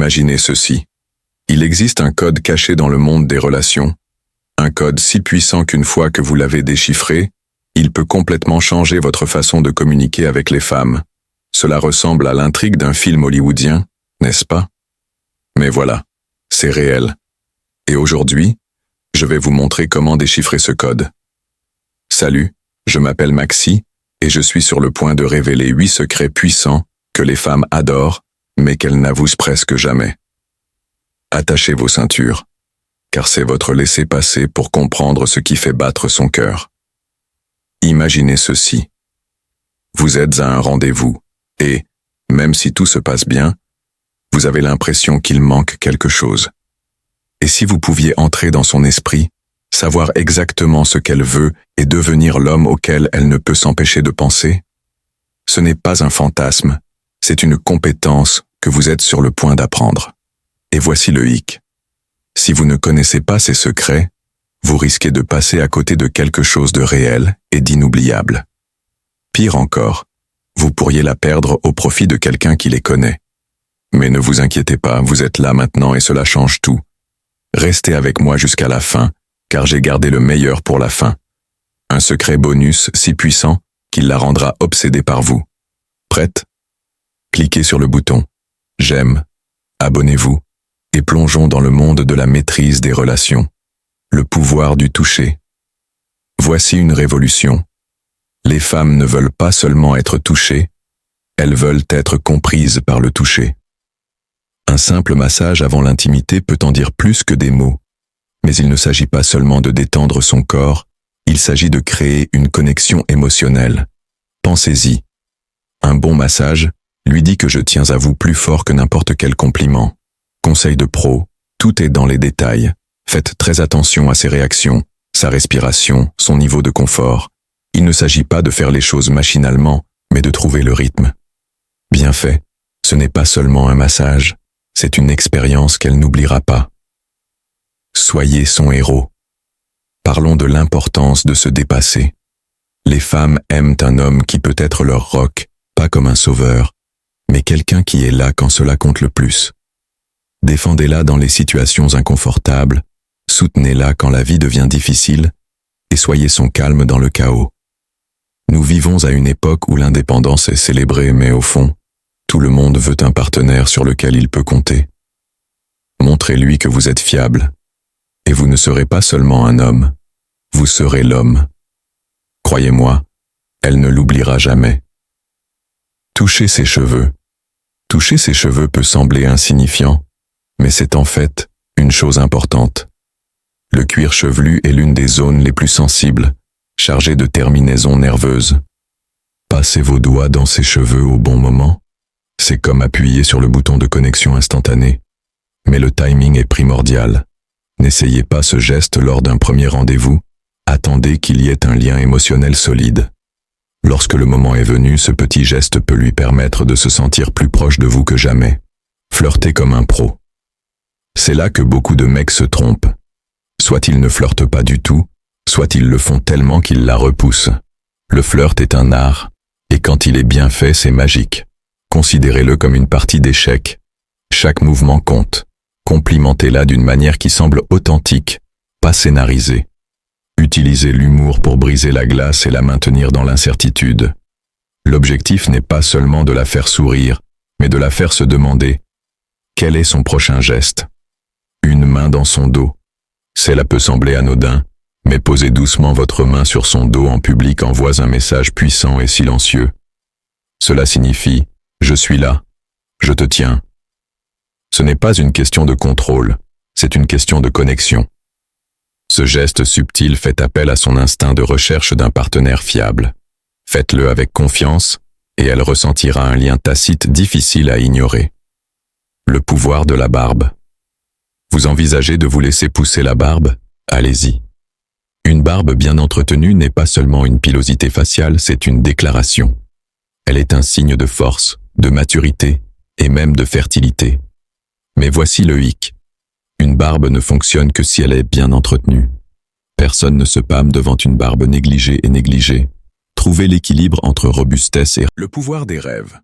Imaginez ceci. Il existe un code caché dans le monde des relations, un code si puissant qu'une fois que vous l'avez déchiffré, il peut complètement changer votre façon de communiquer avec les femmes. Cela ressemble à l'intrigue d'un film hollywoodien, n'est-ce pas? Mais voilà, c'est réel. Et aujourd'hui, je vais vous montrer comment déchiffrer ce code. Salut, je m'appelle Maxi, et je suis sur le point de révéler 8 secrets puissants que les femmes adorent, mais qu'elles n'avouent presque jamais. Attachez vos ceintures, car c'est votre laissez-passer pour comprendre ce qui fait battre son cœur. Imaginez ceci. Vous êtes à un rendez-vous, et, même si tout se passe bien, vous avez l'impression qu'il manque quelque chose. Et si vous pouviez entrer dans son esprit, savoir exactement ce qu'elle veut et devenir l'homme auquel elle ne peut s'empêcher de penser? Ce n'est pas un fantasme, c'est une compétence que vous êtes sur le point d'apprendre. Et voici le hic. Si vous ne connaissez pas ces secrets, vous risquez de passer à côté de quelque chose de réel et d'inoubliable. Pire encore, vous pourriez la perdre au profit de quelqu'un qui les connaît. Mais ne vous inquiétez pas, vous êtes là maintenant et cela change tout. Restez avec moi jusqu'à la fin, car j'ai gardé le meilleur pour la fin. Un secret bonus si puissant qu'il la rendra obsédée par vous. Prête? Cliquez sur le bouton « J'aime », abonnez-vous, et plongeons dans le monde de la maîtrise des relations. Le pouvoir du toucher. Voici une révolution. Les femmes ne veulent pas seulement être touchées, elles veulent être comprises par le toucher. Un simple massage avant l'intimité peut en dire plus que des mots. Mais il ne s'agit pas seulement de détendre son corps, il s'agit de créer une connexion émotionnelle. Pensez-y. Un bon massage lui dit que je tiens à vous plus fort que n'importe quel compliment. Conseil de pro, tout est dans les détails. Faites très attention à ses réactions, sa respiration, son niveau de confort. Il ne s'agit pas de faire les choses machinalement, mais de trouver le rythme. Bien fait, ce n'est pas seulement un massage, c'est une expérience qu'elle n'oubliera pas. Soyez son héros. Parlons de l'importance de se dépasser. Les femmes aiment un homme qui peut être leur roc, pas comme un sauveur, mais quelqu'un qui est là quand cela compte le plus. Défendez-la dans les situations inconfortables, soutenez-la quand la vie devient difficile, et soyez son calme dans le chaos. Nous vivons à une époque où l'indépendance est célébrée, mais au fond, tout le monde veut un partenaire sur lequel il peut compter. Montrez-lui que vous êtes fiable, et vous ne serez pas seulement un homme, vous serez l'homme. Croyez-moi, elle ne l'oubliera jamais. Toucher ses cheveux. Toucher ses cheveux peut sembler insignifiant, mais c'est en fait une chose importante. Le cuir chevelu est l'une des zones les plus sensibles, chargée de terminaisons nerveuses. Passez vos doigts dans ses cheveux au bon moment. C'est comme appuyer sur le bouton de connexion instantanée. Mais le timing est primordial. N'essayez pas ce geste lors d'un premier rendez-vous. Attendez qu'il y ait un lien émotionnel solide. Lorsque le moment est venu, ce petit geste peut lui permettre de se sentir plus proche de vous que jamais. Flirtez comme un pro. C'est là que beaucoup de mecs se trompent. Soit ils ne flirtent pas du tout, soit ils le font tellement qu'ils la repoussent. Le flirt est un art, et quand il est bien fait, c'est magique. Considérez-le comme une partie d'échecs. Chaque mouvement compte. Complimentez-la d'une manière qui semble authentique, pas scénarisée. Utilisez l'humour pour briser la glace et la maintenir dans l'incertitude. L'objectif n'est pas seulement de la faire sourire, mais de la faire se demander « Quel est son prochain geste ?» Une main dans son dos. Cela peut sembler anodin, mais posez doucement votre main sur son dos en public envoie un message puissant et silencieux. Cela signifie « Je suis là, je te tiens ». Ce n'est pas une question de contrôle, c'est une question de connexion. Ce geste subtil fait appel à son instinct de recherche d'un partenaire fiable. Faites-le avec confiance, et elle ressentira un lien tacite difficile à ignorer. Le pouvoir de la barbe. Vous envisagez de vous laisser pousser la barbe? Allez-y. Une barbe bien entretenue n'est pas seulement une pilosité faciale, c'est une déclaration. Elle est un signe de force, de maturité, et même de fertilité. Mais voici le hic. Une barbe ne fonctionne que si elle est bien entretenue. Personne ne se pâme devant une barbe négligée et négligée. Trouvez l'équilibre entre robustesse et... Le pouvoir des rêves.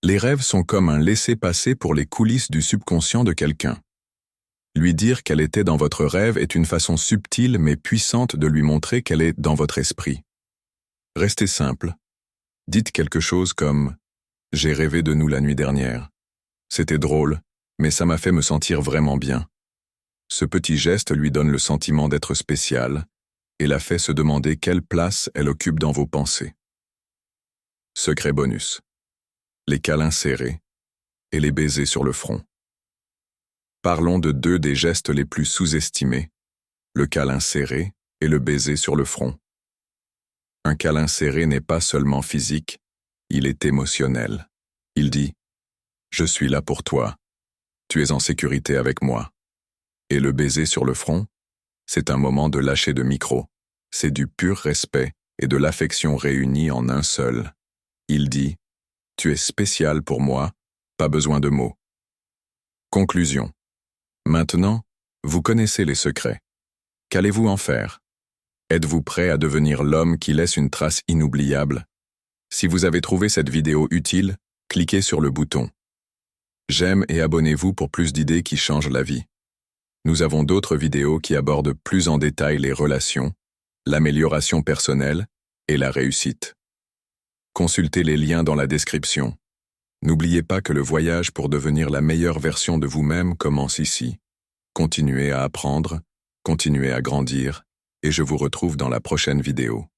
Les rêves sont comme un laissez-passer pour les coulisses du subconscient de quelqu'un. Lui dire qu'elle était dans votre rêve est une façon subtile mais puissante de lui montrer qu'elle est dans votre esprit. Restez simple. Dites quelque chose comme « J'ai rêvé de nous la nuit dernière. C'était drôle, mais ça m'a fait me sentir vraiment bien. » Ce petit geste lui donne le sentiment d'être spécial et la fait se demander quelle place elle occupe dans vos pensées. Secret bonus. Les câlins serrés et les baisers sur le front. Parlons de deux des gestes les plus sous-estimés, le câlin serré et le baiser sur le front. Un câlin serré n'est pas seulement physique, il est émotionnel. Il dit « Je suis là pour toi, tu es en sécurité avec moi ». Et le baiser sur le front, c'est un moment de lâcher de micro, c'est du pur respect et de l'affection réunis en un seul. Il dit « Tu es spécial pour moi, pas besoin de mots ». Conclusion. Maintenant, vous connaissez les secrets. Qu'allez-vous en faire? Êtes-vous prêt à devenir l'homme qui laisse une trace inoubliable? Si vous avez trouvé cette vidéo utile, cliquez sur le bouton j'aime et abonnez-vous pour plus d'idées qui changent la vie. Nous avons d'autres vidéos qui abordent plus en détail les relations, l'amélioration personnelle et la réussite. Consultez les liens dans la description. N'oubliez pas que le voyage pour devenir la meilleure version de vous-même commence ici. Continuez à apprendre, continuez à grandir, et je vous retrouve dans la prochaine vidéo.